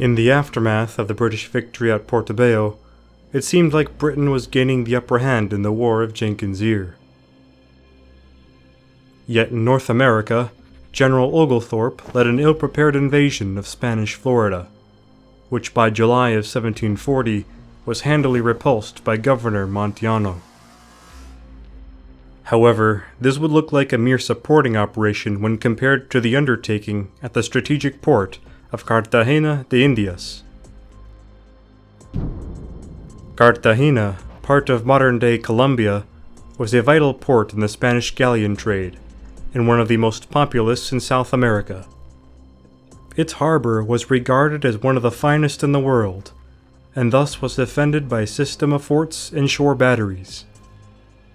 In the aftermath of the British victory at Portobello, it seemed like Britain was gaining the upper hand in the War of Jenkins' Ear. Yet in North America, General Oglethorpe led an ill-prepared invasion of Spanish Florida, which by July of 1740 was handily repulsed by Governor Montiano. However, this would look like a mere supporting operation when compared to the undertaking at the strategic port of Cartagena de Indias. Cartagena, part of modern-day Colombia, was a vital port in the Spanish galleon trade, and one of the most populous in South America. Its harbor was regarded as one of the finest in the world, and thus was defended by a system of forts and shore batteries,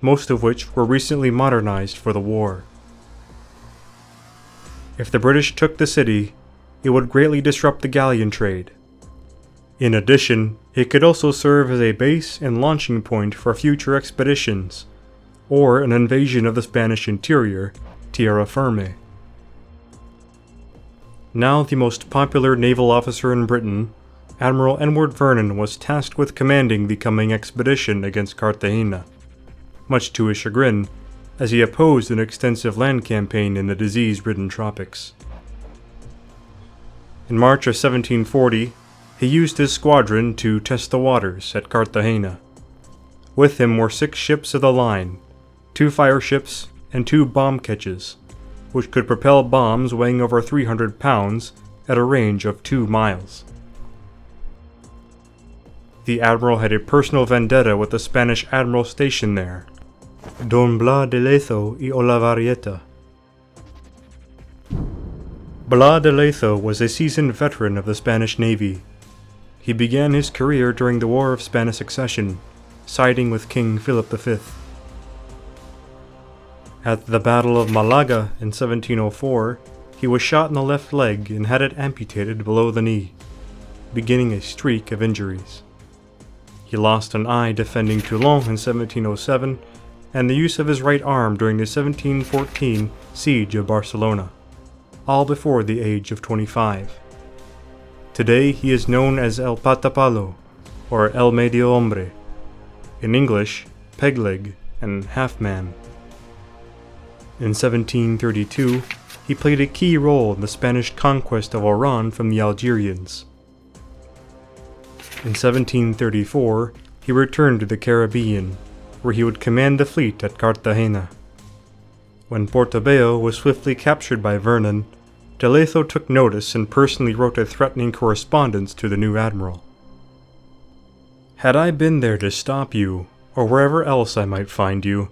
most of which were recently modernized for the war. If the British took the city, it would greatly disrupt the galleon trade. In addition, it could also serve as a base and launching point for future expeditions, or an invasion of the Spanish interior, tierra firme. Now the most popular naval officer in Britain, Admiral Edward Vernon was tasked with commanding the coming expedition against Cartagena, much to his chagrin, as he opposed an extensive land campaign in the disease-ridden tropics. In March of 1740, he used his squadron to test the waters at Cartagena. With him were 6 ships of the line, 2 fireships, and 2 bomb ketches, which could propel bombs weighing over 300 pounds at a range of 2 miles. The admiral had a personal vendetta with the Spanish admiral stationed there, Don Blas de Lezo y Olavarrieta. Blas de Lezo was a seasoned veteran of the Spanish Navy. He began his career during the War of Spanish Succession, siding with King Philip V. At the Battle of Malaga in 1704, he was shot in the left leg and had it amputated below the knee, beginning a streak of injuries. He lost an eye defending Toulon in 1707, and the use of his right arm during the 1714 siege of Barcelona, all before the age of 25. Today he is known as El Patapalo, or El Medio Hombre, in English, Pegleg and Half Man. In 1732, he played a key role in the Spanish conquest of Oran from the Algerians. In 1734, he returned to the Caribbean, where he would command the fleet at Cartagena. When Portobello was swiftly captured by Vernon, de Lezo took notice and personally wrote a threatening correspondence to the new admiral. "Had I been there to stop you, or wherever else I might find you,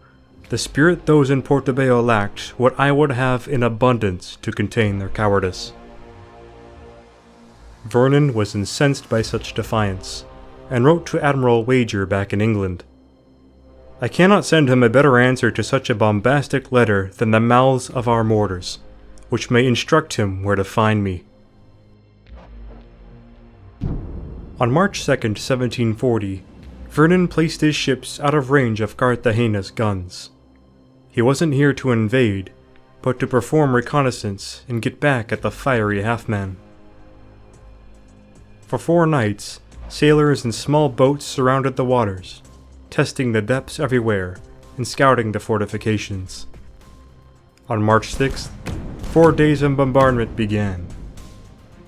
the spirit those in Portobello lacked what I would have in abundance to contain their cowardice." Vernon was incensed by such defiance, and wrote to Admiral Wager back in England, "I cannot send him a better answer to such a bombastic letter than the mouths of our mortars, which may instruct him where to find me." On March 2, 1740, Vernon placed his ships out of range of Cartagena's guns. He wasn't here to invade, but to perform reconnaissance and get back at the fiery half-man. For 4 nights, sailors in small boats surrounded the waters, testing the depths everywhere and scouting the fortifications. On March 6th, 4 days of bombardment began.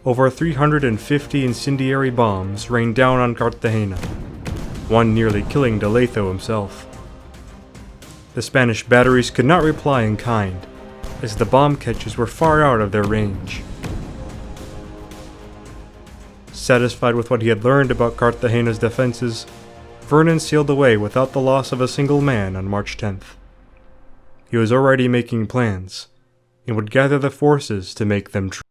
Over 350 incendiary bombs rained down on Cartagena, one nearly killing de Lezo himself. The Spanish batteries could not reply in kind, as the bomb catches were far out of their range. Satisfied with what he had learned about Cartagena's defenses, Vernon sailed away without the loss of a single man on March 10th. He was already making plans, and would gather the forces to make them true.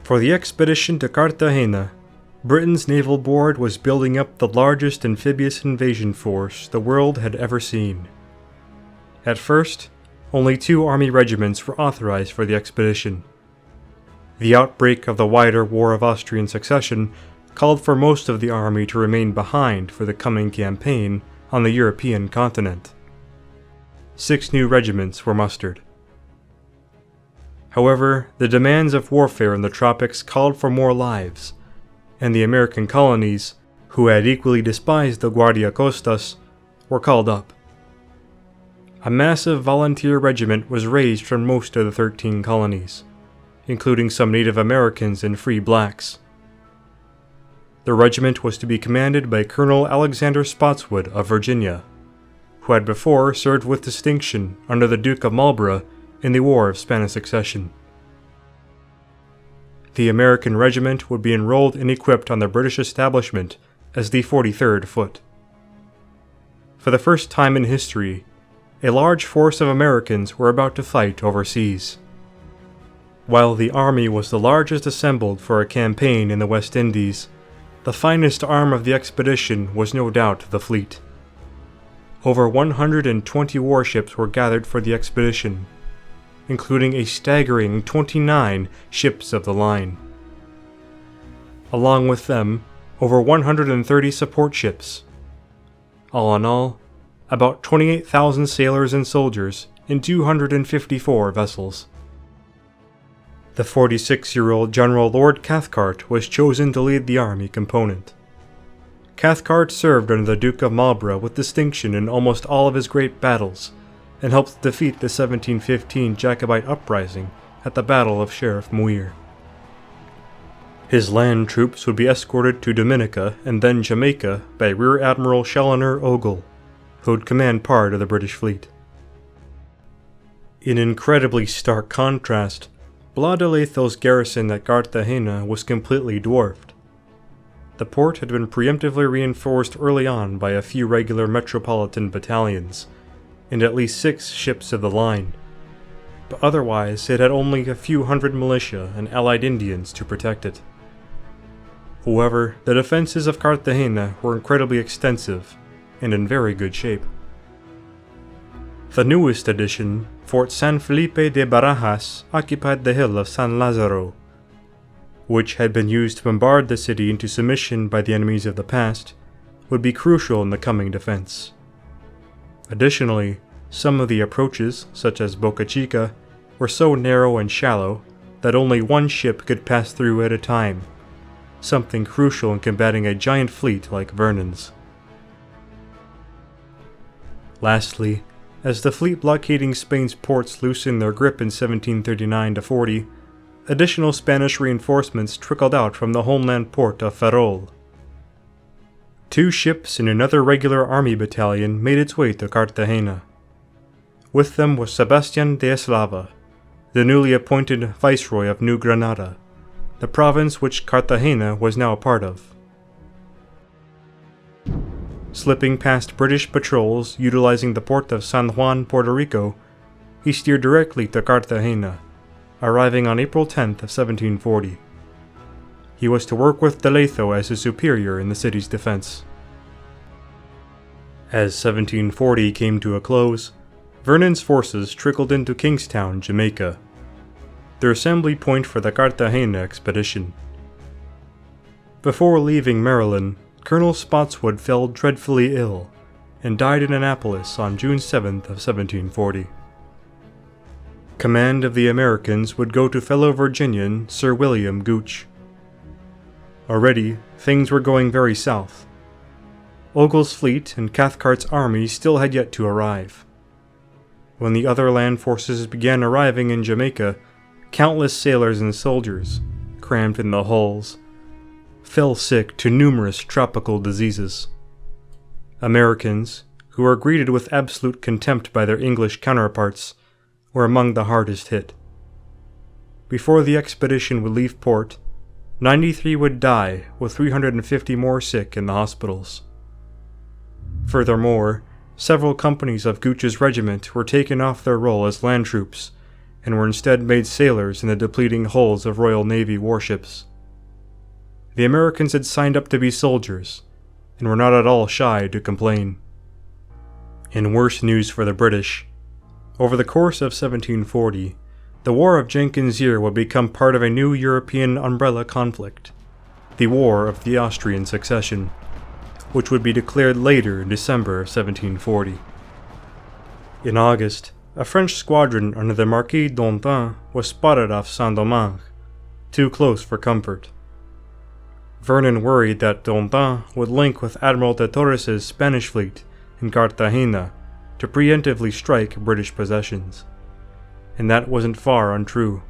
For the expedition to Cartagena, Britain's naval board was building up the largest amphibious invasion force the world had ever seen. At first, only 2 army regiments were authorized for the expedition. The outbreak of the wider War of Austrian Succession called for most of the army to remain behind for the coming campaign on the European continent. 6 new regiments were mustered. However, the demands of warfare in the tropics called for more lives, and the American colonies, who had equally despised the Guardia Costas, were called up. A massive volunteer regiment was raised from most of the 13 colonies, including some Native Americans and free blacks. The regiment was to be commanded by Colonel Alexander Spotswood of Virginia, who had before served with distinction under the Duke of Marlborough in the War of Spanish Succession. The American regiment would be enrolled and equipped on the British establishment as the 43rd Foot. For the first time in history, a large force of Americans were about to fight overseas. While the army was the largest assembled for a campaign in the West Indies, the finest arm of the expedition was no doubt the fleet. Over 120 warships were gathered for the expedition, including a staggering 29 ships of the line. Along with them, over 130 support ships. All in all, about 28,000 sailors and soldiers in 254 vessels. The 46-year-old General Lord Cathcart was chosen to lead the army component. Cathcart served under the Duke of Marlborough with distinction in almost all of his great battles, and helped defeat the 1715 Jacobite uprising at the Battle of Sheriff Muir. His land troops would be escorted to Dominica and then Jamaica by Rear Admiral Challoner Ogle, who would command part of the British fleet. In incredibly stark contrast, Blas garrison at Cartagena was completely dwarfed. The port had been preemptively reinforced early on by a few regular metropolitan battalions, and at least 6 ships of the line, but otherwise it had only a few hundred militia and allied Indians to protect it. However, the defenses of Cartagena were incredibly extensive and in very good shape. The newest addition, Fort San Felipe de Barajas, occupied the hill of San Lazaro, which had been used to bombard the city into submission by the enemies of the past, would be crucial in the coming defense. Additionally, some of the approaches, such as Boca Chica, were so narrow and shallow that only one ship could pass through at a time, something crucial in combating a giant fleet like Vernon's. Lastly, as the fleet blockading Spain's ports loosened their grip in 1739-40, additional Spanish reinforcements trickled out from the homeland port of Ferrol. 2 ships and another regular army battalion made its way to Cartagena. With them was Sebastian de Eslava, the newly appointed Viceroy of New Granada, the province which Cartagena was now a part of. Slipping past British patrols utilizing the port of San Juan, Puerto Rico, he steered directly to Cartagena, arriving on April 10th of 1740. He was to work with de Lezo as his superior in the city's defense. As 1740 came to a close, Vernon's forces trickled into Kingstown, Jamaica, their assembly point for the Cartagena expedition. Before leaving Maryland, Colonel Spotswood fell dreadfully ill and died in Annapolis on June 7th of 1740. Command of the Americans would go to fellow Virginian Sir William Gooch. Already, things were going very south. Ogle's fleet and Cathcart's army still had yet to arrive. When the other land forces began arriving in Jamaica, countless sailors and soldiers, crammed in the hulls, fell sick to numerous tropical diseases. Americans, who were greeted with absolute contempt by their English counterparts, were among the hardest hit. Before the expedition would leave port, 93 would die, with 350 more sick in the hospitals. Furthermore, several companies of Gooch's regiment were taken off their role as land troops, and were instead made sailors in the depleting hulls of Royal Navy warships. The Americans had signed up to be soldiers, and were not at all shy to complain. In worse news for the British, over the course of 1740, the War of Jenkins' Year would become part of a new European umbrella conflict, the War of the Austrian Succession, which would be declared later in December of 1740. In August, a French squadron under the Marquis d'Antin was spotted off Saint-Domingue, too close for comfort. Vernon worried that d'Antin would link with Admiral de Torres's Spanish fleet in Cartagena to preemptively strike British possessions, and that wasn't far untrue.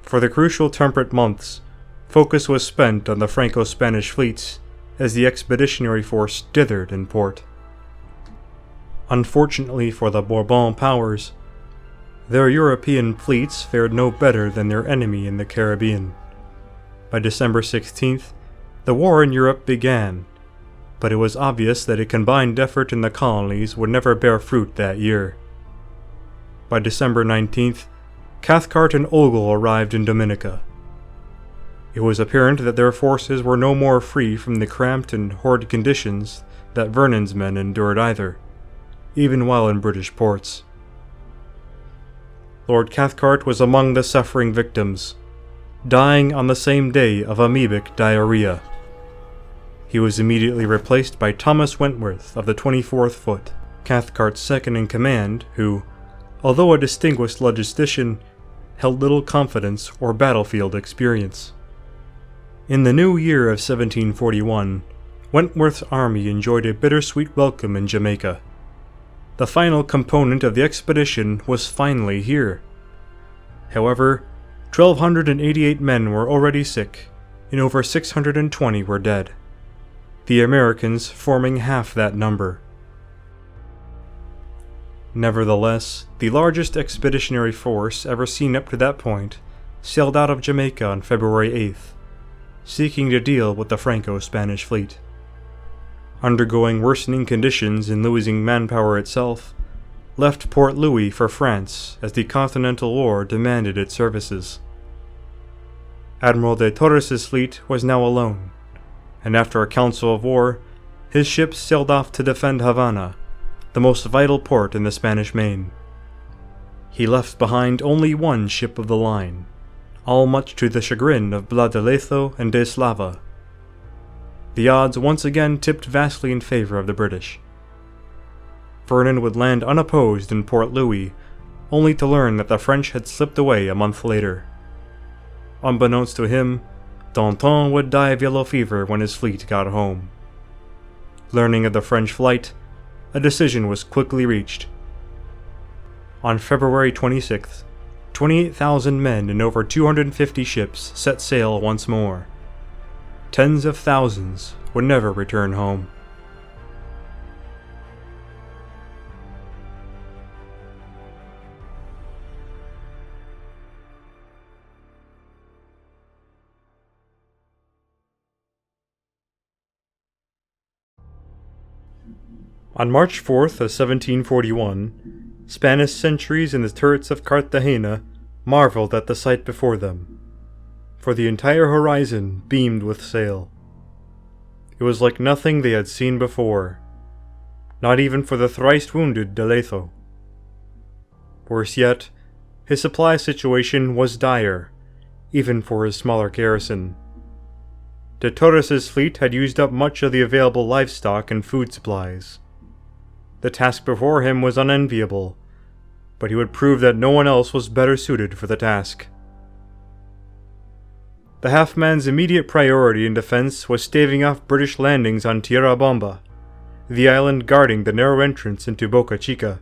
For the crucial temperate months, focus was spent on the Franco-Spanish fleets as the expeditionary force dithered in port. Unfortunately for the Bourbon powers, their European fleets fared no better than their enemy in the Caribbean. By December 16th, the war in Europe began, but it was obvious that a combined effort in the colonies would never bear fruit that year. By December 19th, Cathcart and Ogle arrived in Dominica. It was apparent that their forces were no more free from the cramped and horrid conditions that Vernon's men endured either, even while in British ports. Lord Cathcart was among the suffering victims, dying on the same day of amoebic diarrhea. He was immediately replaced by Thomas Wentworth of the 24th Foot, Cathcart's second in command, who, although a distinguished logistician, held little confidence or battlefield experience. In the new year of 1741, Wentworth's army enjoyed a bittersweet welcome in Jamaica. The final component of the expedition was finally here. However, 1,288 men were already sick, and over 620 were dead, the Americans forming half that number. Nevertheless, the largest expeditionary force ever seen up to that point sailed out of Jamaica on February 8th, seeking to deal with the Franco-Spanish fleet. Undergoing worsening conditions and losing manpower itself, left Port Louis for France as the Continental War demanded its services. Admiral de Torres's fleet was now alone, and after a council of war, his ships sailed off to defend Havana, the most vital port in the Spanish Main. He left behind only one ship of the line, all much to the chagrin of Blas de Lezo and de Slava. The odds once again tipped vastly in favor of the British. Vernon would land unopposed in Port Louis, only to learn that the French had slipped away a month later. Unbeknownst to him, Danton would die of yellow fever when his fleet got home. Learning of the French flight, a decision was quickly reached. On February 26th, 28,000 men and over 250 ships set sail once more. Tens of thousands would never return home. On March 4th of 1741, Spanish sentries in the turrets of Cartagena marveled at the sight before them, for the entire horizon beamed with sail. It was like nothing they had seen before, not even for the thrice-wounded de Lezo. Worse yet, his supply situation was dire, even for his smaller garrison. De Torres's fleet had used up much of the available livestock and food supplies. The task before him was unenviable, but he would prove that no one else was better suited for the task. The half-man's immediate priority in defense was staving off British landings on Tierra Bomba, the island guarding the narrow entrance into Boca Chica.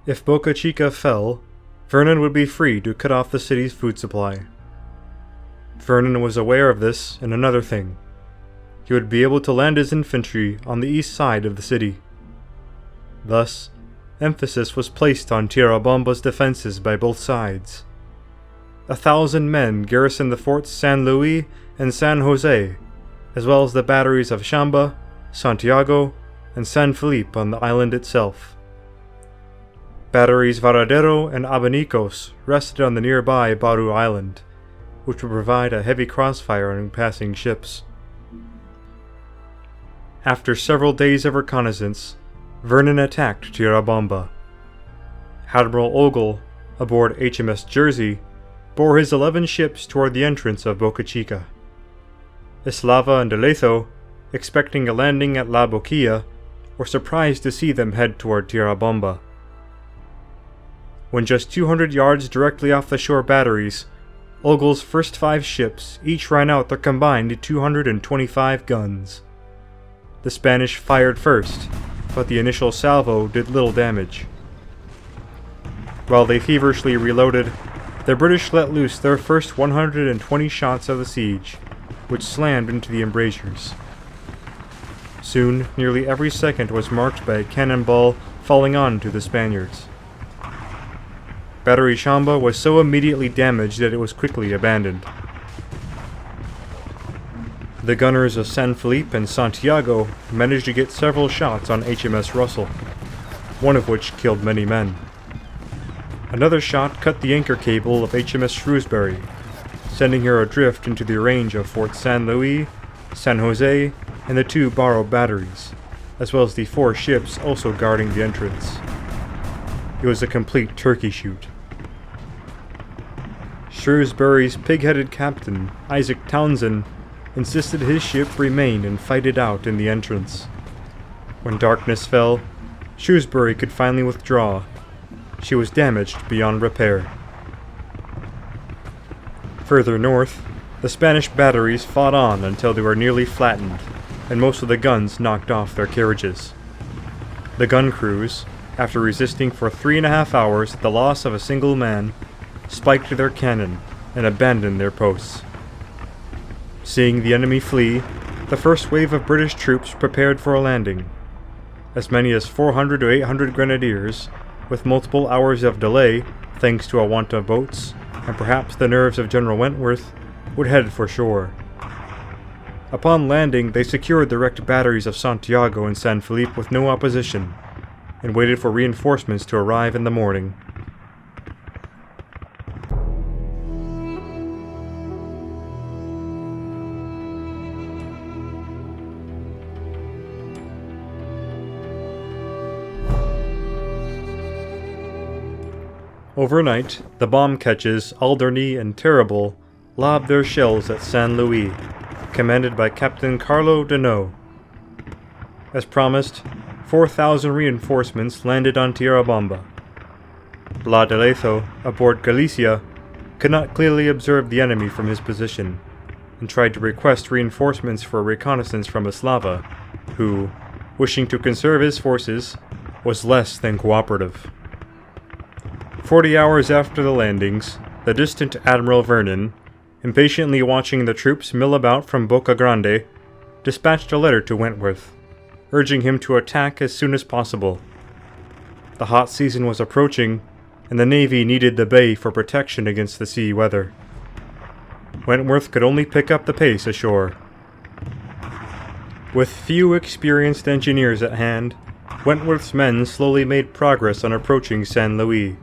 If Boca Chica fell, Vernon would be free to cut off the city's food supply. Vernon was aware of this and another thing. He would be able to land his infantry on the east side of the city. Thus, emphasis was placed on Tierra Bomba's defenses by both sides. 1,000 men garrisoned the forts San Luis and San Jose, as well as the batteries of Chamba, Santiago, and San Felipe on the island itself. Batteries Varadero and Abanicos rested on the nearby Baru Island, which would provide a heavy crossfire on passing ships. After several days of reconnaissance, Vernon attacked Tierra Bomba. Admiral Ogle, aboard HMS Jersey, bore his 11 ships toward the entrance of Boca Chica. Eslava and Deletho, expecting a landing at La Boquilla, were surprised to see them head toward Tierrabomba. When just 200 yards directly off the shore batteries, Ogul's first 5 ships each ran out their combined 225 guns. The Spanish fired first, but the initial salvo did little damage. While they feverishly reloaded, the British let loose their first 120 shots of the siege, which slammed into the embrasures. Soon, nearly every second was marked by a cannonball falling onto the Spaniards. Battery Chamba was so immediately damaged that it was quickly abandoned. The gunners of San Felipe and Santiago managed to get several shots on HMS Russell, one of which killed many men. Another shot cut the anchor cable of HMS Shrewsbury, sending her adrift into the range of Fort San Luis, San Jose, and the 2 Barrow batteries, as well as the 4 ships also guarding the entrance. It was a complete turkey shoot. Shrewsbury's pig-headed captain, Isaac Townsend, insisted his ship remain and fight it out in the entrance. When darkness fell, Shrewsbury could finally withdraw. She was damaged beyond repair. Further north, the Spanish batteries fought on until they were nearly flattened, and most of the guns knocked off their carriages. The gun crews, after resisting for 3.5 hours at the loss of a single man, spiked their cannon and abandoned their posts. Seeing the enemy flee, the first wave of British troops prepared for a landing. As many as 400 to 800 grenadiers, with multiple hours of delay thanks to a want of boats, and perhaps the nerves of General Wentworth, would head for shore. Upon landing, they secured the wrecked batteries of Santiago and San Felipe with no opposition, and waited for reinforcements to arrive in the morning. Overnight, the bomb ketches Alderney and Terrible lobbed their shells at San Luis, commanded by Captain Carlo Deneau. As promised, 4,000 reinforcements landed on Tierrabomba. La Deletho, aboard Galicia, could not clearly observe the enemy from his position, and tried to request reinforcements for reconnaissance from Eslava, who, wishing to conserve his forces, was less than cooperative. 40 hours after the landings, the distant Admiral Vernon, impatiently watching the troops mill about from Boca Grande, dispatched a letter to Wentworth, urging him to attack as soon as possible. The hot season was approaching, and the Navy needed the bay for protection against the sea weather. Wentworth could only pick up the pace ashore. With few experienced engineers at hand, Wentworth's men slowly made progress on approaching San Luis,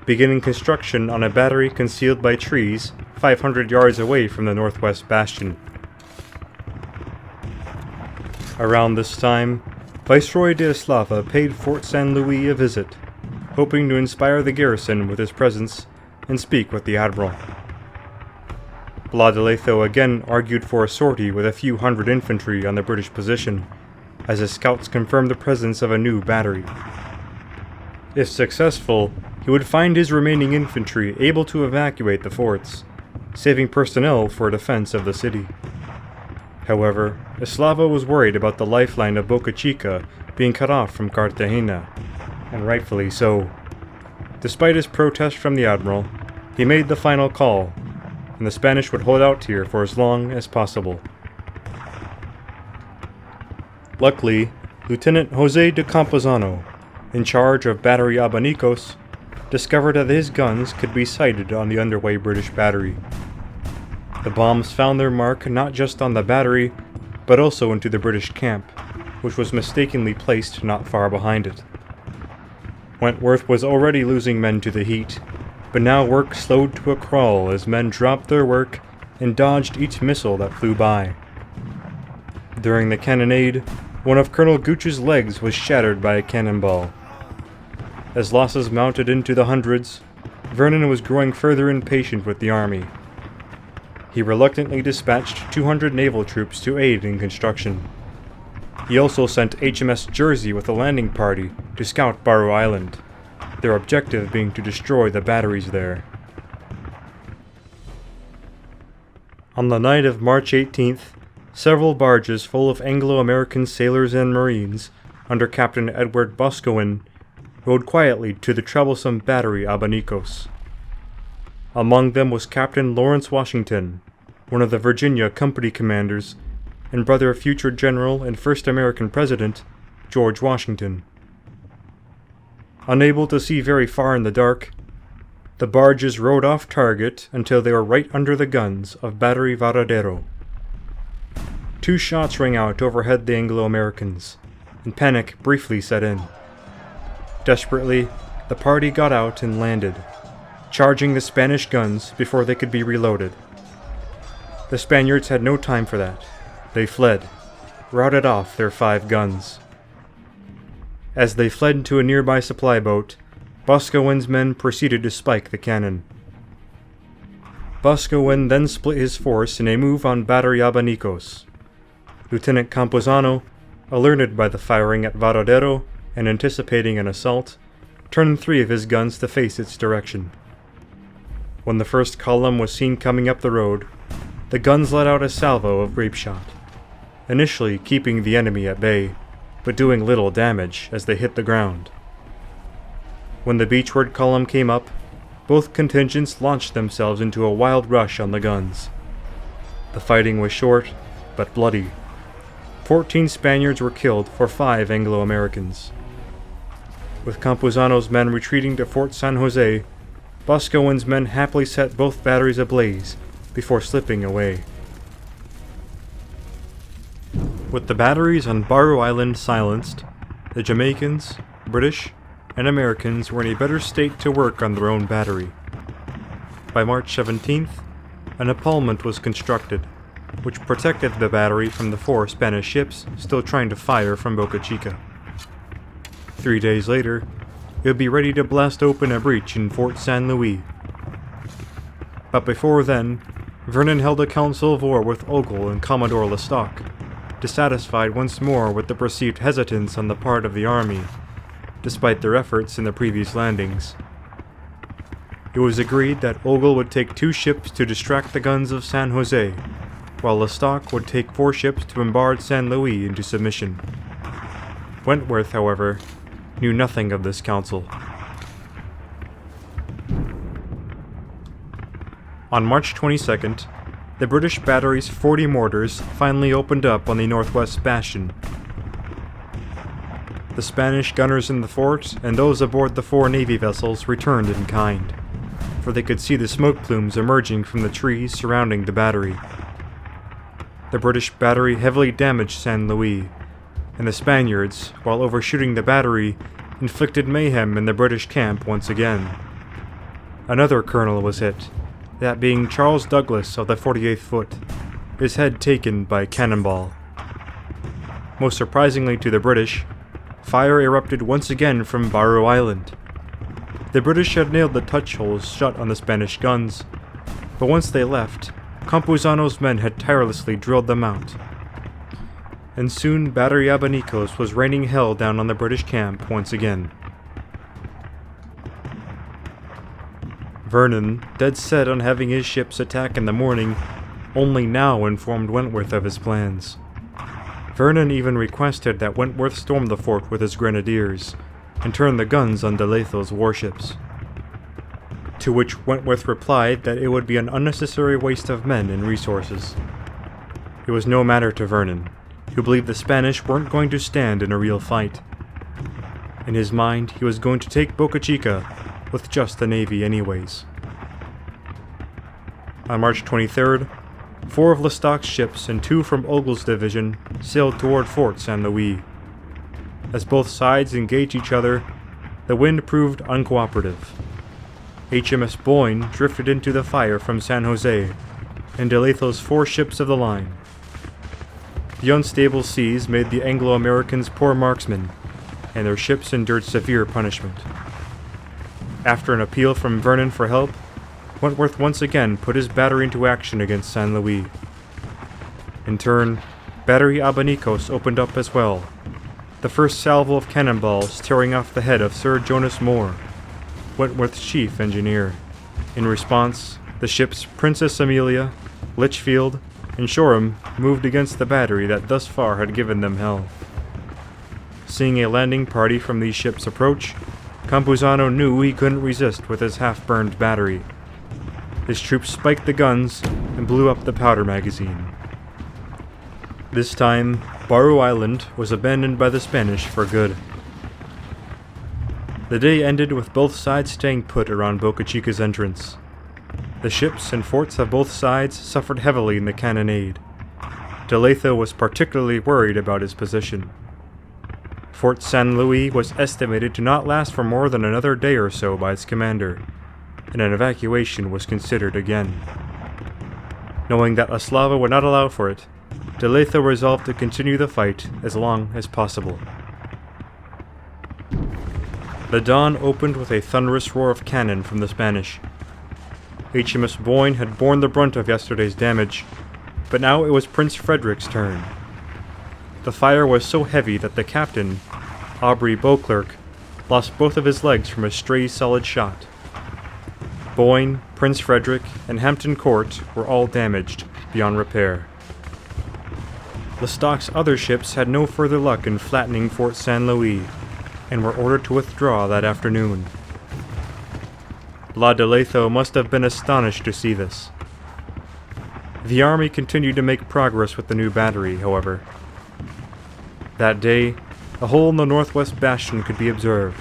beginning construction on a battery concealed by trees 500 yards away from the northwest bastion. Around this time, Viceroy de Eslava paid Fort San Luis a visit, hoping to inspire the garrison with his presence and speak with the admiral. La Deletho again argued for a sortie with a few hundred infantry on the British position, as his scouts confirmed the presence of a new battery. If successful, he would find his remaining infantry able to evacuate the forts, saving personnel for defense of the city. However, Eslava was worried about the lifeline of Boca Chica being cut off from Cartagena, and rightfully so. Despite his protest from the admiral, he made the final call, and the Spanish would hold out here for as long as possible. Luckily, Lieutenant Jose de Campuzano, in charge of Battery Abanicos, discovered that his guns could be sighted on the underway British battery. The bombs found their mark not just on the battery, but also into the British camp, which was mistakenly placed not far behind it. Wentworth was already losing men to the heat, but now work slowed to a crawl as men dropped their work and dodged each missile that flew by. During the cannonade, one of Colonel Gooch's legs was shattered by a cannonball. As losses mounted into the hundreds, Vernon was growing further impatient with the army. He reluctantly dispatched 200 naval troops to aid in construction. He also sent HMS Jersey with a landing party to scout Barrow Island, their objective being to destroy the batteries there. On the night of March 18th, several barges full of Anglo-American sailors and Marines, under Captain Edward Boscawen, rode quietly to the troublesome battery Abanicos. Among them was Captain Lawrence Washington, one of the Virginia company commanders, and brother of future General and first American President, George Washington. Unable to see very far in the dark, the barges rode off target until they were right under the guns of Battery Varadero. 2 shots rang out overhead the Anglo-Americans, and panic briefly set in. Desperately, the party got out and landed, charging the Spanish guns before they could be reloaded. The Spaniards had no time for that. They fled, routed off their 5 guns. As they fled to a nearby supply boat, Boscawen's men proceeded to spike the cannon. Boscawen then split his force in a move on Battery Abanicos. Lieutenant Campuzano, alerted by the firing at Varadero and anticipating an assault, turned 3 of his guns to face its direction. When the first column was seen coming up the road, the guns let out a salvo of grape shot, initially keeping the enemy at bay, but doing little damage as they hit the ground. When the beachward column came up, both contingents launched themselves into a wild rush on the guns. The fighting was short, but bloody. 14 Spaniards were killed for 5 Anglo-Americans. With Campuzano's men retreating to Fort San Jose, Boscawen's men happily set both batteries ablaze before slipping away. With the batteries on Barrow Island silenced, the Jamaicans, British, and Americans were in a better state to work on their own battery. By March 17th, an epaulement was constructed, which protected the battery from the 4 Spanish ships still trying to fire from Boca Chica. 3 days later, it would be ready to blast open a breach in Fort San Luis. But before then, Vernon held a council of war with Ogle and Commodore Lestock, dissatisfied once more with the perceived hesitance on the part of the army, despite their efforts in the previous landings. It was agreed that Ogle would take 2 ships to distract the guns of San Jose, while Lestock would take 4 ships to bombard San Luis into submission. Wentworth, however, knew nothing of this council. On March 22nd, the British battery's 40 mortars finally opened up on the northwest bastion. The Spanish gunners in the fort and those aboard the 4 Navy vessels returned in kind, for they could see the smoke plumes emerging from the trees surrounding the battery. The British battery heavily damaged San Luis, and the Spaniards, while overshooting the battery, inflicted mayhem in the British camp once again. Another colonel was hit, that being Charles Douglas of the 48th Foot, his head taken by a cannonball. Most surprisingly to the British, fire erupted once again from Barrow Island. The British had nailed the touch holes shut on the Spanish guns, but once they left, Campuzano's men had tirelessly drilled them out. And soon Battery Abanicos was raining hell down on the British camp once again. Vernon, dead set on having his ships attack in the morning, only now informed Wentworth of his plans. Vernon even requested that Wentworth storm the fort with his grenadiers, and turn the guns on De Letho's warships. To which Wentworth replied that it would be an unnecessary waste of men and resources. It was no matter to Vernon, who believed the Spanish weren't going to stand in a real fight. In his mind, he was going to take Boca Chica with just the Navy anyways. On March 23rd, 4 of Lestock's ships and 2 from Ogle's division sailed toward Fort San Luis. As both sides engaged each other, the wind proved uncooperative. HMS Boyne drifted into the fire from San Jose, and De Letho's 4 ships of the line. The unstable seas made the Anglo-Americans poor marksmen, and their ships endured severe punishment. After an appeal from Vernon for help, Wentworth once again put his battery into action against San Luis. In turn, Battery Abanicos opened up as well, the first salvo of cannonballs tearing off the head of Sir Jonas Moore, Wentworth's chief engineer. In response, the ships Princess Amelia, Litchfield, and Shoreham moved against the battery that thus far had given them hell. Seeing a landing party from these ships approach, Campuzano knew he couldn't resist with his half-burned battery. His troops spiked the guns and blew up the powder magazine. This time, Baru Island was abandoned by the Spanish for good. The day ended with both sides staying put around Boca Chica's entrance. The ships and forts of both sides suffered heavily in the cannonade. De Letho was particularly worried about his position. Fort San Luis was estimated to not last for more than another day or so by its commander, and an evacuation was considered again. Knowing that La Slava would not allow for it, De Letho resolved to continue the fight as long as possible. The dawn opened with a thunderous roar of cannon from the Spanish. HMS Boyne had borne the brunt of yesterday's damage, but now it was Prince Frederick's turn. The fire was so heavy that the captain, Aubrey Beauclerk, lost both of his legs from a stray solid shot. Boyne, Prince Frederick, and Hampton Court were all damaged beyond repair. Lestock's other ships had no further luck in flattening Fort San Luis, and were ordered to withdraw that afternoon. La de Letho must have been astonished to see this. The army continued to make progress with the new battery, however. That day, a hole in the northwest bastion could be observed.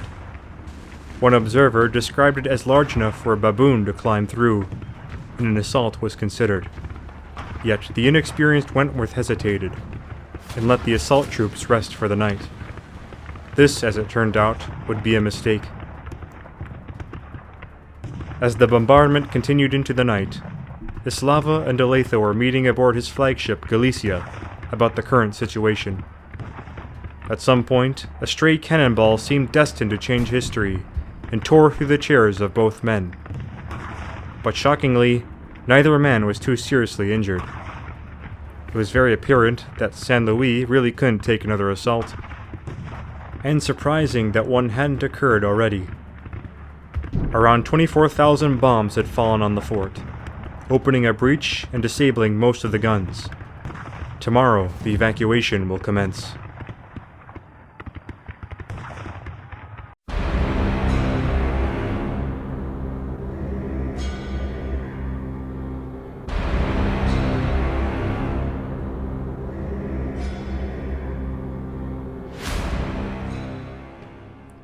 One observer described it as large enough for a baboon to climb through, and an assault was considered. Yet the inexperienced Wentworth hesitated, and let the assault troops rest for the night. This, as it turned out, would be a mistake. As the bombardment continued into the night, Islava and De Letho were meeting aboard his flagship Galicia about the current situation. At some point, a stray cannonball seemed destined to change history and tore through the chairs of both men. But shockingly, neither man was too seriously injured. It was very apparent that San Luis really couldn't take another assault, and surprising that one hadn't occurred already. Around 24,000 bombs had fallen on the fort, opening a breach and disabling most of the guns. Tomorrow, the evacuation will commence.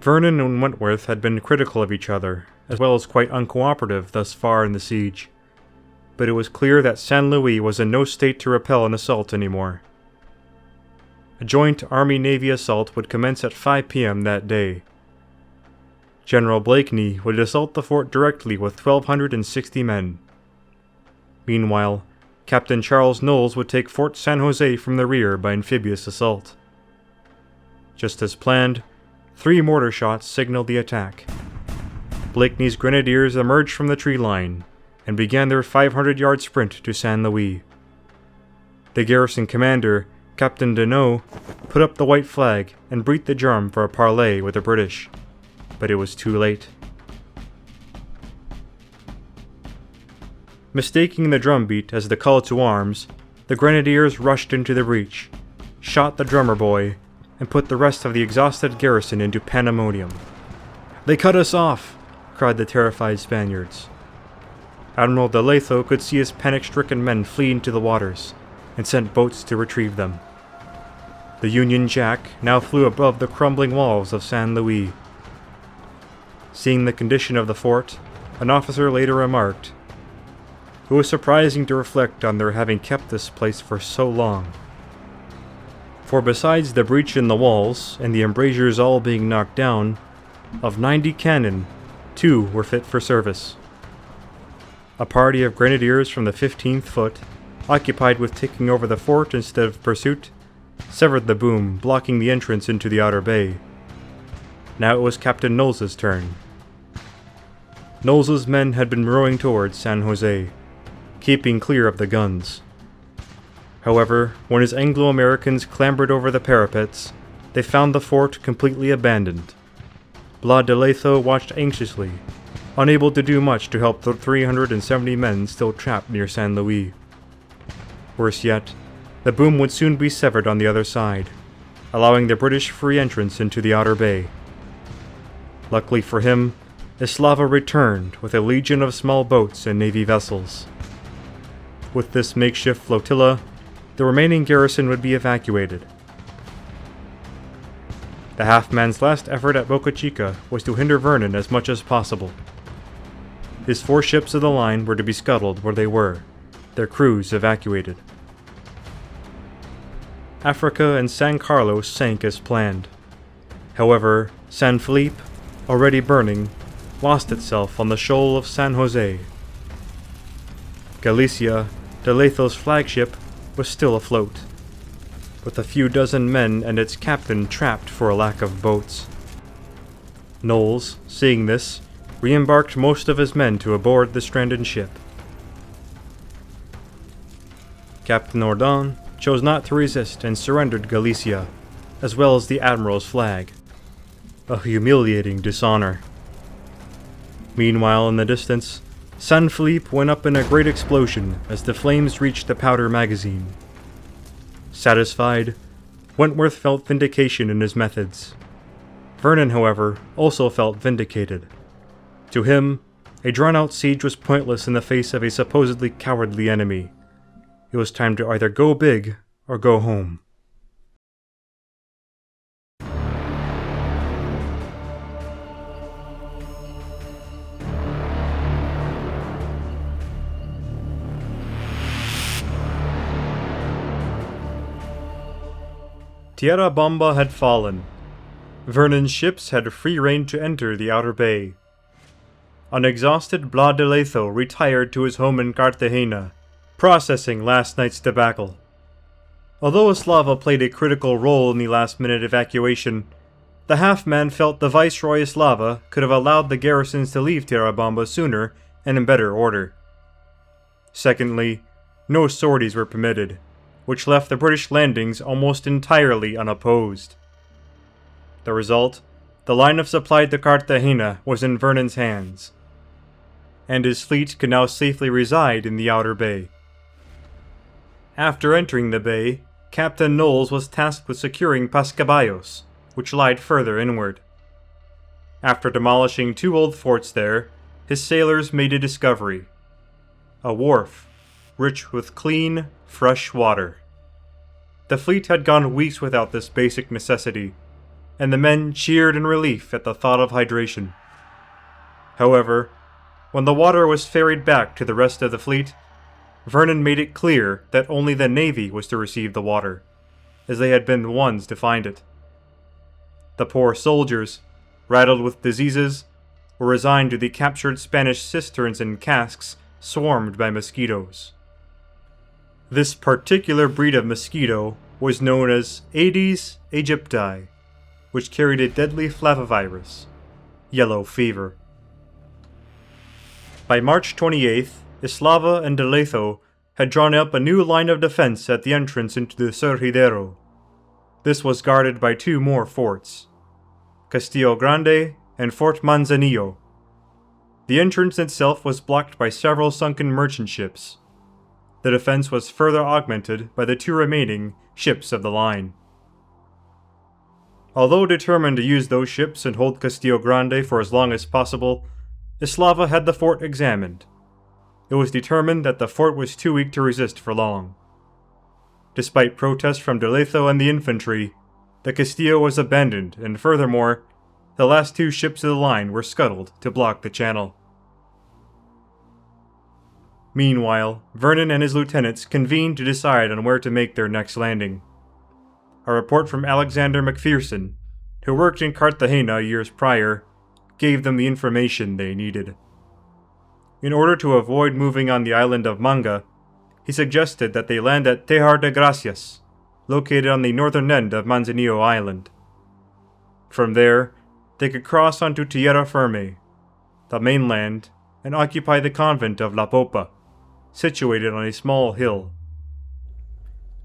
Vernon and Wentworth had been critical of each other, as well as quite uncooperative thus far in the siege. But it was clear that San Luis was in no state to repel an assault anymore. A joint Army-Navy assault would commence at 5 p.m. that day. General Blakeney would assault the fort directly with 1,260 men. Meanwhile, Captain Charles Knowles would take Fort San Jose from the rear by amphibious assault. Just as planned, 3 mortar shots signaled the attack. Blakeney's grenadiers emerged from the tree line and began their 500-yard sprint to San Luis. The garrison commander, Captain Deneau, put up the white flag and breathed the drum for a parley with the British, but it was too late. Mistaking the drumbeat as the call to arms, the grenadiers rushed into the breach, shot the drummer boy, and put the rest of the exhausted garrison into pandemonium. "They cut us off!" cried the terrified Spaniards. Admiral De Letho could see his panic-stricken men flee into the waters, and sent boats to retrieve them. The Union Jack now flew above the crumbling walls of San Luis. Seeing the condition of the fort, an officer later remarked, "It was surprising to reflect on their having kept this place for so long." For besides the breach in the walls, and the embrasures all being knocked down, of 90 cannon, 2 were fit for service. A party of grenadiers from the 15th Foot, occupied with taking over the fort instead of pursuit, severed the boom, blocking the entrance into the outer bay. Now it was Captain Knowles' turn. Knowles's men had been rowing towards San Jose, keeping clear of the guns. However, when his Anglo-Americans clambered over the parapets, they found the fort completely abandoned. Blas de Lezo watched anxiously, unable to do much to help the 370 men still trapped near San Luis. Worse yet, the boom would soon be severed on the other side, allowing the British free entrance into the outer bay. Luckily for him, Eslava returned with a legion of small boats and navy vessels. With this makeshift flotilla, the remaining garrison would be evacuated. The half-man's last effort at Boca Chica was to hinder Vernon as much as possible. His 4 ships of the line were to be scuttled where they were, their crews evacuated. Africa and San Carlos sank as planned. However, San Felipe, already burning, lost itself on the shoal of San Jose. Galicia, de Lezo's flagship, was still afloat, with a few dozen men and its captain trapped for a lack of boats. Knowles, seeing this, re-embarked most of his men to aboard the stranded ship. Captain Ordon chose not to resist and surrendered Galicia, as well as the Admiral's flag. A humiliating dishonor. Meanwhile, in the distance, San Felipe went up in a great explosion as the flames reached the powder magazine. Satisfied, Wentworth felt vindication in his methods. Vernon, however, also felt vindicated. To him, a drawn-out siege was pointless in the face of a supposedly cowardly enemy. It was time to either go big or go home. Tierra Bamba had fallen. Vernon's ships had free rein to enter the outer bay. An exhausted Blas de Lezo retired to his home in Cartagena, processing last night's debacle. Although Eslava played a critical role in the last-minute evacuation, the half-man felt the Viceroy Eslava could have allowed the garrisons to leave Tierra Bamba sooner and in better order. Secondly, no sorties were permitted, which left the British landings almost entirely unopposed. The result, the line of supply to Cartagena was in Vernon's hands, and his fleet could now safely reside in the outer bay. After entering the bay, Captain Knowles was tasked with securing Pascabayos, which lied further inward. After demolishing 2 old forts there, his sailors made a discovery: a wharf, rich with clean, fresh water. The fleet had gone weeks without this basic necessity, and the men cheered in relief at the thought of hydration. However, when the water was ferried back to the rest of the fleet, Vernon made it clear that only the Navy was to receive the water, as they had been the ones to find it. The poor soldiers, rattled with diseases, were resigned to the captured Spanish cisterns and casks swarmed by mosquitoes. This particular breed of mosquito was known as Aedes aegypti, which carried a deadly flavivirus, yellow fever. By March 28th, Eslava and de Lezo had drawn up a new line of defense at the entrance into the Surgidero. This was guarded by 2 more forts, Castillo Grande and Fort Manzanillo. The entrance itself was blocked by several sunken merchant ships. The defense was further augmented by the 2 remaining ships of the line. Although determined to use those ships and hold Castillo Grande for as long as possible, Eslava had the fort examined. It was determined that the fort was too weak to resist for long. Despite protests from de Lezo and the infantry, the Castillo was abandoned, and furthermore, the last 2 ships of the line were scuttled to block the channel. Meanwhile, Vernon and his lieutenants convened to decide on where to make their next landing. A report from Alexander McPherson, who worked in Cartagena years prior, gave them the information they needed. In order to avoid moving on the island of Manga, he suggested that they land at Tejar de Gracias, located on the northern end of Manzanillo Island. From there, they could cross onto Tierra Firme. the mainland, and occupy the convent of La Popa, situated on a small hill.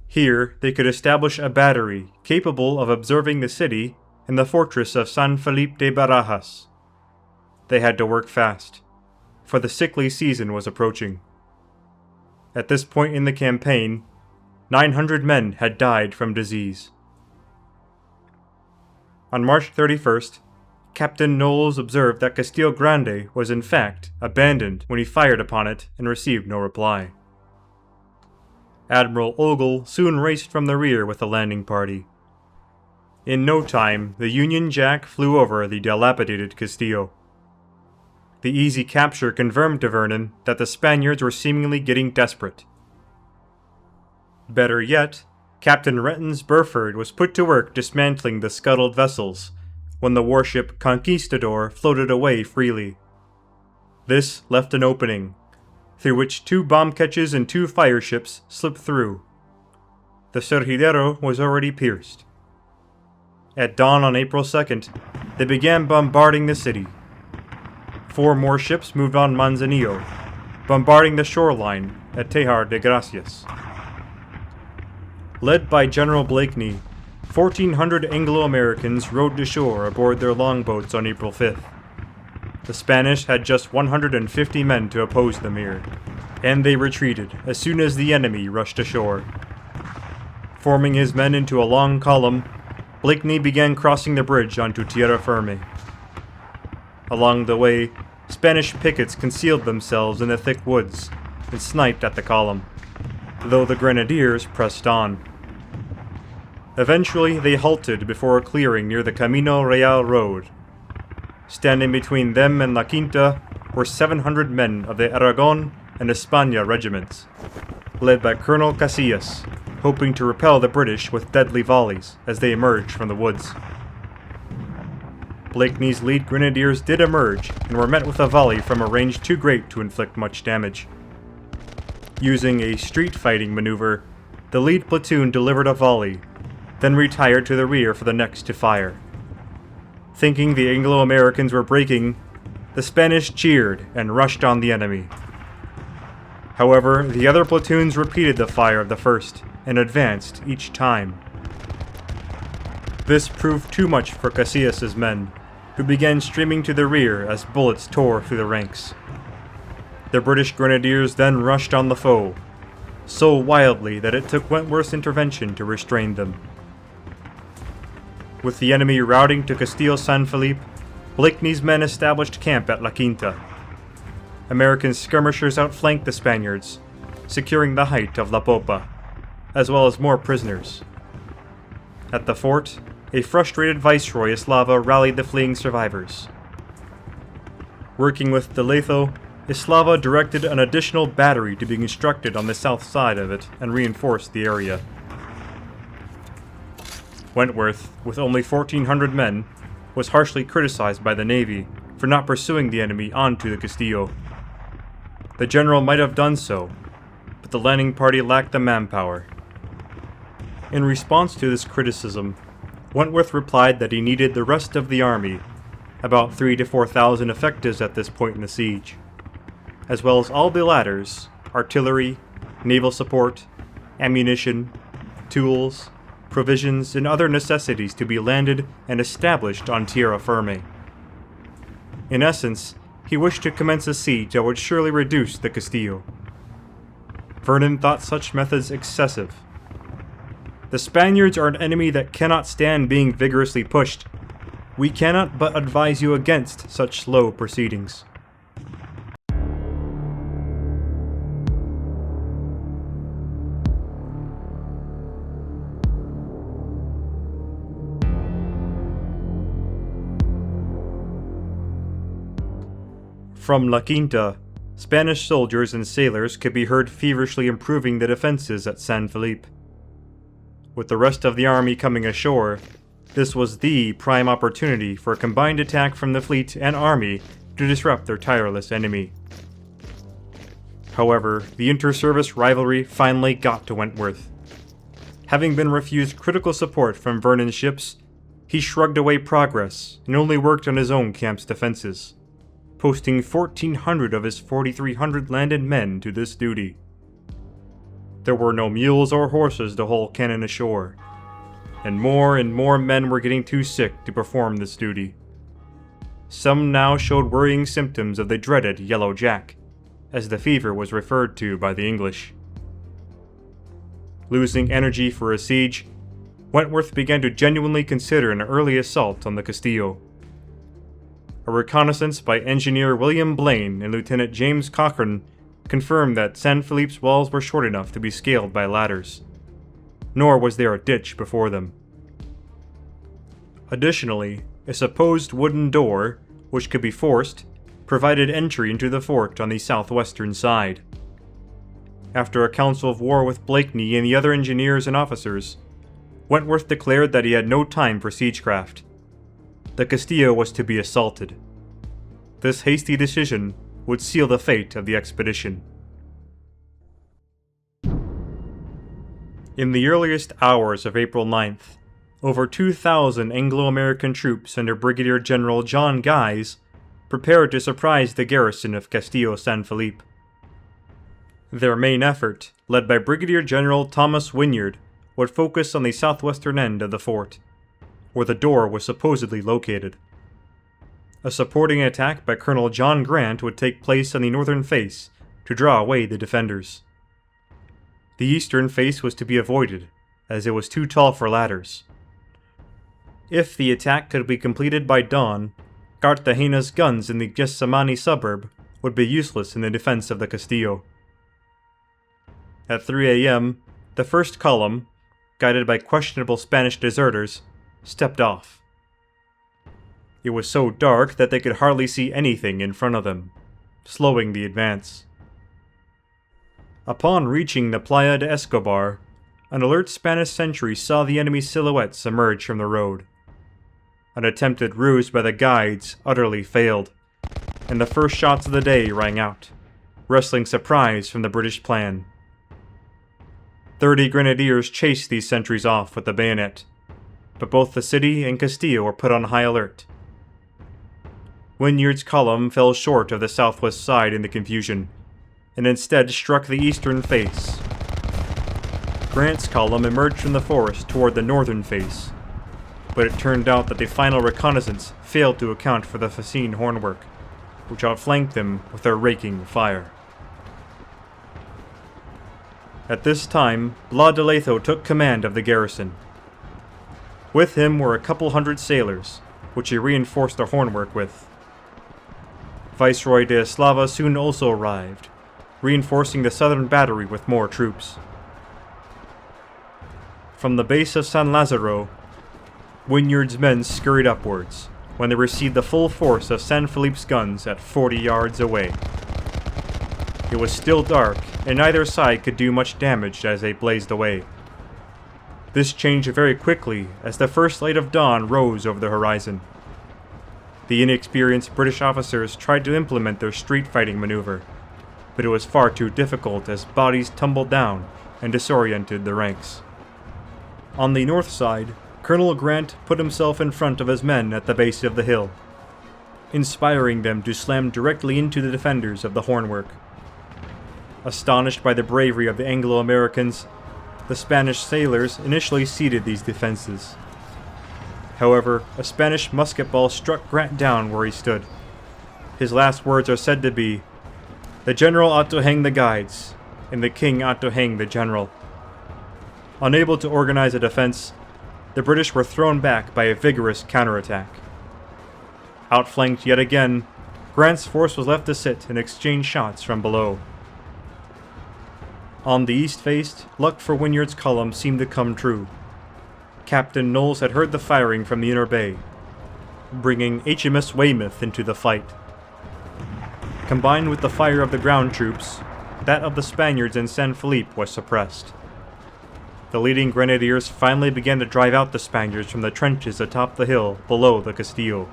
Here they could establish a battery capable of observing the city and the fortress of San Felipe de Barajas. They had to work fast, for the sickly season was approaching. At this point in the campaign, 900 men had died from disease. On March 31st, Captain Knowles observed that Castillo Grande was in fact abandoned when he fired upon it and received no reply. Admiral Ogle soon raced from the rear with the landing party. In no time, the Union Jack flew over the dilapidated Castillo. The easy capture confirmed to Vernon that the Spaniards were seemingly getting desperate. Better yet, Captain Renton's Burford was put to work dismantling the scuttled vessels when the warship Conquistador floated away freely. This left an opening, through which 2 bomb ketches and 2 fire ships slipped through. The Surgidero was already pierced. At dawn on April 2nd, they began bombarding the city. 4 more ships moved on Manzanillo, bombarding the shoreline at Tejar de Gracias. Led by General Blakeney, 1,400 Anglo-Americans rowed to shore aboard their longboats on April 5th. The Spanish had just 150 men to oppose them here, and they retreated as soon as the enemy rushed ashore. Forming his men into a long column, Blakeney began crossing the bridge onto Tierra Firme. Along the way, Spanish pickets concealed themselves in the thick woods and sniped at the column, though the grenadiers pressed on. Eventually, they halted before a clearing near the Camino Real road. Standing between them and La Quinta were 700 men of the Aragon and España regiments, led by Colonel Casillas, hoping to repel the British with deadly volleys as they emerged from the woods. Blakeney's lead grenadiers did emerge and were met with a volley from a range too great to inflict much damage. Using a street fighting maneuver, the lead platoon delivered a volley, then retired to the rear for the next to fire. Thinking the Anglo-Americans were breaking, the Spanish cheered and rushed on the enemy. However, the other platoons repeated the fire of the first and advanced each time. This proved too much for Casillas' men, who began streaming to the rear as bullets tore through the ranks. The British grenadiers then rushed on the foe, so wildly that it took Wentworth's intervention to restrain them. With the enemy routing to Castillo San Felipe, Blakeney's men established camp at La Quinta. American skirmishers outflanked the Spaniards, securing the height of La Popa, as well as more prisoners. At the fort, a frustrated Viceroy Eslava rallied the fleeing survivors. Working with De Lezo, Eslava directed an additional battery to be constructed on the south side of it and reinforced the area. Wentworth, with only 1,400 men, was harshly criticized by the Navy for not pursuing the enemy onto the Castillo. The general might have done so, but the landing party lacked the manpower. In response to this criticism, Wentworth replied that he needed the rest of the army, about 3,000 to 4,000 effectives at this point in the siege, as well as all the ladders, artillery, naval support, ammunition, tools, provisions, and other necessities to be landed and established on Tierra Firme. In essence, he wished to commence a siege that would surely reduce the Castillo. Vernon thought such methods excessive. The Spaniards are an enemy that cannot stand being vigorously pushed. We cannot but advise you against such slow proceedings. From La Quinta, Spanish soldiers and sailors could be heard feverishly improving the defenses at San Felipe. With the rest of the army coming ashore, this was the prime opportunity for a combined attack from the fleet and army to disrupt their tireless enemy. However, the inter-service rivalry finally got to Wentworth. Having been refused critical support from Vernon's ships, he shrugged away progress and only worked on his own camp's defenses, posting 1,400 of his 4,300 landed men to this duty. There were no mules or horses to haul cannon ashore, and more men were getting too sick to perform this duty. Some now showed worrying symptoms of the dreaded Yellow Jack, as the fever was referred to by the English. Losing energy for a siege, Wentworth began to genuinely consider an early assault on the Castillo. A reconnaissance by Engineer William Blaine and Lieutenant James Cochrane confirmed that San Felipe's walls were short enough to be scaled by ladders, nor was there a ditch before them. Additionally, a supposed wooden door, which could be forced, provided entry into the fort on the southwestern side. After a council of war with Blakeney and the other engineers and officers, Wentworth declared that he had no time for siegecraft. The Castillo was to be assaulted. This hasty decision would seal the fate of the expedition. In the earliest hours of April 9th, over 2,000 Anglo-American troops under Brigadier General John Guise prepared to surprise the garrison of Castillo San Felipe. Their main effort, led by Brigadier General Thomas Wynyard, would focus on the southwestern end of the fort, where the door was supposedly located. A supporting attack by Colonel John Grant would take place on the northern face to draw away the defenders. The eastern face was to be avoided, as it was too tall for ladders. If the attack could be completed by dawn, Cartagena's guns in the Gethsemane suburb would be useless in the defense of the Castillo. At 3 a.m., the first column, guided by questionable Spanish deserters, stepped off. It was so dark that they could hardly see anything in front of them, slowing the advance. Upon reaching the Playa de Escobar, an alert Spanish sentry saw the enemy's silhouettes emerge from the road. An attempted ruse by the guides utterly failed, and the first shots of the day rang out, wresting surprise from the British plan. 30 grenadiers chased these sentries off with the bayonet, but both the city and Castillo were put on high alert. Wynyard's column fell short of the southwest side in the confusion, and instead struck the eastern face. Grant's column emerged from the forest toward the northern face, but it turned out that the final reconnaissance failed to account for the Facine hornwork, which outflanked them with their raking fire. At this time, Blas de Leitho took command of the garrison. With him were a couple hundred sailors, which he reinforced the hornwork with. Viceroy de Eslava soon also arrived, reinforcing the southern battery with more troops. From the base of San Lazaro, Wynyard's men scurried upwards, when they received the full force of San Felipe's guns at 40 yards away. It was still dark, and neither side could do much damage as they blazed away. This changed very quickly as the first light of dawn rose over the horizon. The inexperienced British officers tried to implement their street fighting maneuver, but it was far too difficult as bodies tumbled down and disoriented the ranks. On the north side, Colonel Grant put himself in front of his men at the base of the hill, inspiring them to slam directly into the defenders of the hornwork. Astonished by the bravery of the Anglo-Americans, the Spanish sailors initially ceded these defenses. However, a Spanish musket ball struck Grant down where he stood. His last words are said to be, "The general ought to hang the guides, and the king ought to hang the general." Unable to organize a defense, the British were thrown back by a vigorous counterattack. Outflanked yet again, Grant's force was left to sit and exchange shots from below. On the east face, luck for Wynyard's column seemed to come true. Captain Knowles had heard the firing from the inner bay, bringing HMS Weymouth into the fight. Combined with the fire of the ground troops, that of the Spaniards in San Felipe was suppressed. The leading grenadiers finally began to drive out the Spaniards from the trenches atop the hill below the Castillo.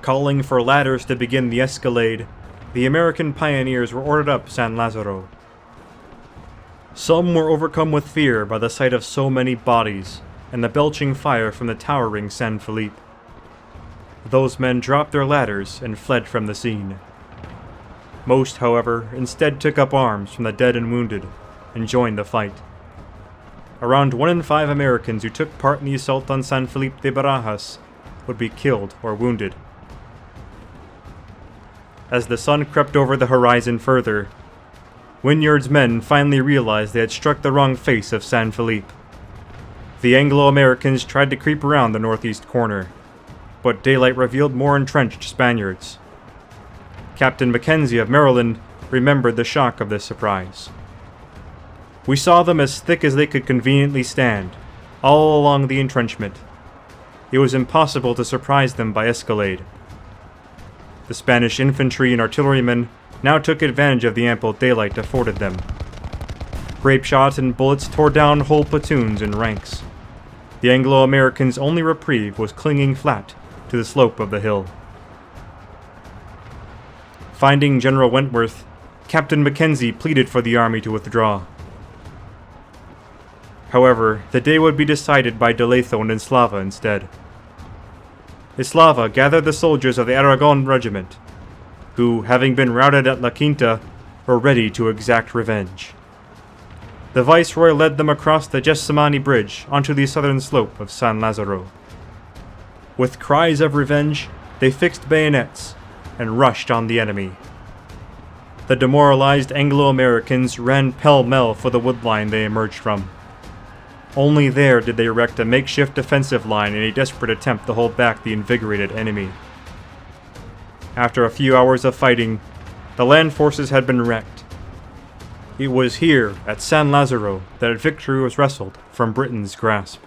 Calling for ladders to begin the escalade, the American pioneers were ordered up San Lazaro. Some were overcome with fear by the sight of so many bodies and the belching fire from the towering San Felipe. Those men dropped their ladders and fled from the scene. Most, however, instead took up arms from the dead and wounded and joined the fight. Around 1 in 5 Americans who took part in the assault on San Felipe de Barajas would be killed or wounded. As the sun crept over the horizon further, Wynyard's men finally realized they had struck the wrong face of San Felipe. The Anglo-Americans tried to creep around the northeast corner, but daylight revealed more entrenched Spaniards. Captain Mackenzie of Maryland remembered the shock of this surprise. "We saw them as thick as they could conveniently stand, all along the entrenchment. It was impossible to surprise them by escalade." The Spanish infantry and artillerymen now took advantage of the ample daylight afforded them. Grape shot and bullets tore down whole platoons and ranks. The Anglo-Americans' only reprieve was clinging flat to the slope of the hill. Finding General Wentworth, Captain Mackenzie pleaded for the army to withdraw. However, the day would be decided by De Lezo and Eslava instead. Eslava gathered the soldiers of the Aragon regiment, who, having been routed at La Quinta, were ready to exact revenge. The Viceroy led them across the Jessamani Bridge onto the southern slope of San Lazaro. With cries of revenge, they fixed bayonets and rushed on the enemy. The demoralized Anglo-Americans ran pell-mell for the woodline they emerged from. Only there did they erect a makeshift defensive line in a desperate attempt to hold back the invigorated enemy. After a few hours of fighting, the land forces had been wrecked. It was here, at San Lazaro, that victory was wrestled from Britain's grasp.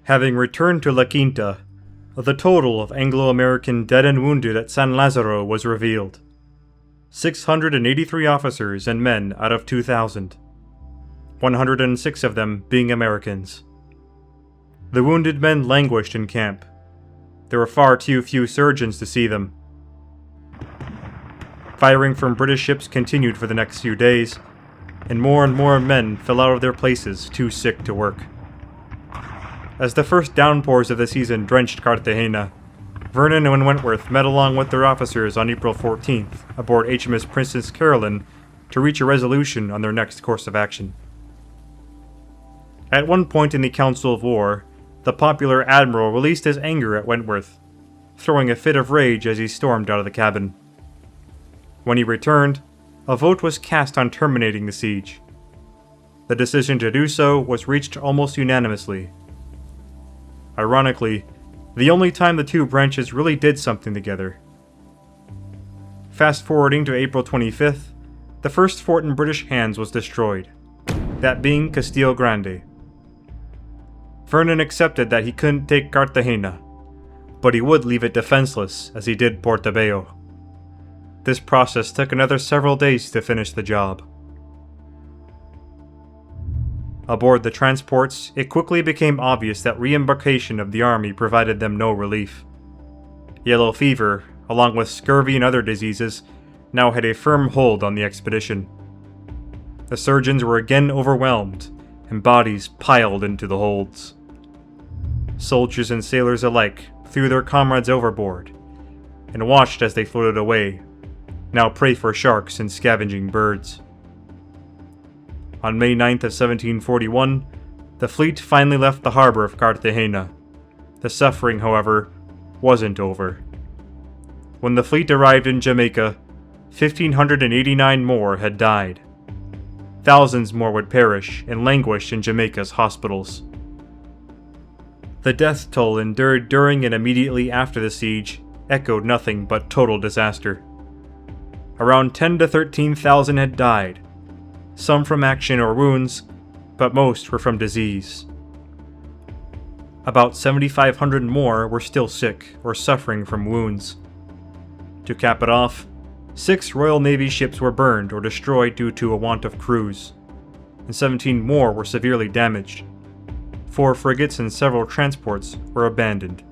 Having returned to La Quinta, the total of Anglo-American dead and wounded at San Lazaro was revealed. 683 officers and men out of 2,000, 106 of them being Americans. The wounded men languished in camp. There were far too few surgeons to see them. Firing from British ships continued for the next few days, and more men fell out of their places too sick to work. As the first downpours of the season drenched Cartagena, Vernon and Wentworth met along with their officers on April 14th aboard HMS Princess Caroline to reach a resolution on their next course of action. At one point in the Council of War, the popular admiral released his anger at Wentworth, throwing a fit of rage as he stormed out of the cabin. When he returned, a vote was cast on terminating the siege. The decision to do so was reached almost unanimously. Ironically, the only time the two branches really did something together. Fast forwarding to April 25th, the first fort in British hands was destroyed, that being Castillo Grande. Vernon accepted that he couldn't take Cartagena, but he would leave it defenseless as he did Portobello. This process took another several days to finish the job. Aboard the transports, it quickly became obvious that re-embarkation of the army provided them no relief. Yellow fever, along with scurvy and other diseases, now had a firm hold on the expedition. The surgeons were again overwhelmed, and bodies piled into the holds. Soldiers and sailors alike threw their comrades overboard, and watched as they floated away, now prey for sharks and scavenging birds. On May 9th of 1741, the fleet finally left the harbor of Cartagena. The suffering, however, wasn't over. When the fleet arrived in Jamaica, 1,589 more had died. Thousands more would perish and languish in Jamaica's hospitals. The death toll endured during and immediately after the siege echoed nothing but total disaster. Around 10,000 to 13,000 had died, some from action or wounds, but most were from disease. About 7,500 more were still sick or suffering from wounds. To cap it off, 6 Royal Navy ships were burned or destroyed due to a want of crews, and 17 more were severely damaged. 4 frigates and several transports were abandoned.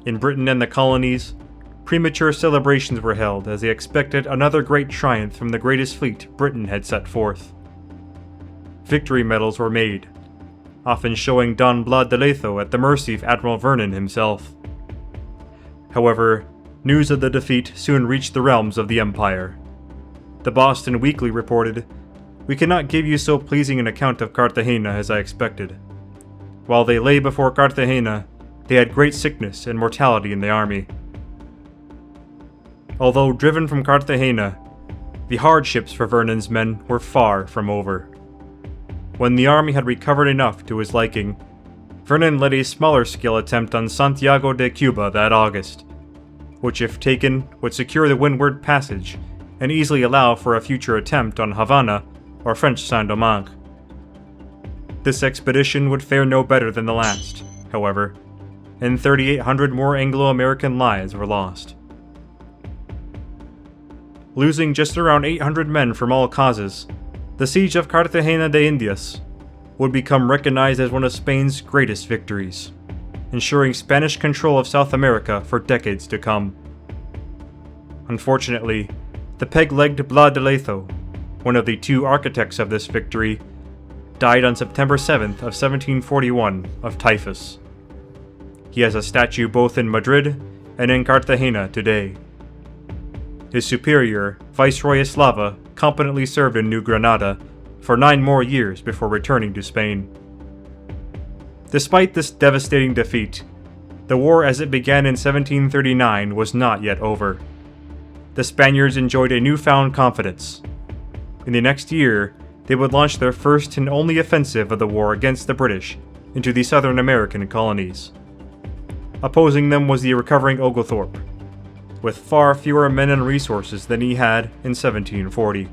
In Britain and the colonies, premature celebrations were held as they expected another great triumph from the greatest fleet Britain had set forth. Victory medals were made, often showing Don Blas de Lezo at the mercy of Admiral Vernon himself. However, news of the defeat soon reached the realms of the Empire. The Boston Weekly reported, "We cannot give you so pleasing an account of Cartagena as I expected. While they lay before Cartagena, they had great sickness and mortality in the army." Although driven from Cartagena, the hardships for Vernon's men were far from over. When the army had recovered enough to his liking, Vernon led a smaller-scale attempt on Santiago de Cuba that August, which if taken would secure the windward passage and easily allow for a future attempt on Havana or French Saint-Domingue. This expedition would fare no better than the last, however, and 3,800 more Anglo-American lives were lost. Losing just around 800 men from all causes, the siege of Cartagena de Indias would become recognized as one of Spain's greatest victories, ensuring Spanish control of South America for decades to come. Unfortunately, the peg-legged Blas de Lezo, one of the two architects of this victory, died on September 7th of 1741 of typhus. He has a statue both in Madrid and in Cartagena today. His superior, Viceroy Eslava, competently served in New Granada for 9 more years before returning to Spain. Despite this devastating defeat, the war as it began in 1739 was not yet over. The Spaniards enjoyed a newfound confidence. In the next year, they would launch their first and only offensive of the war against the British into the Southern American colonies. Opposing them was the recovering Oglethorpe, with far fewer men and resources than he had in 1740.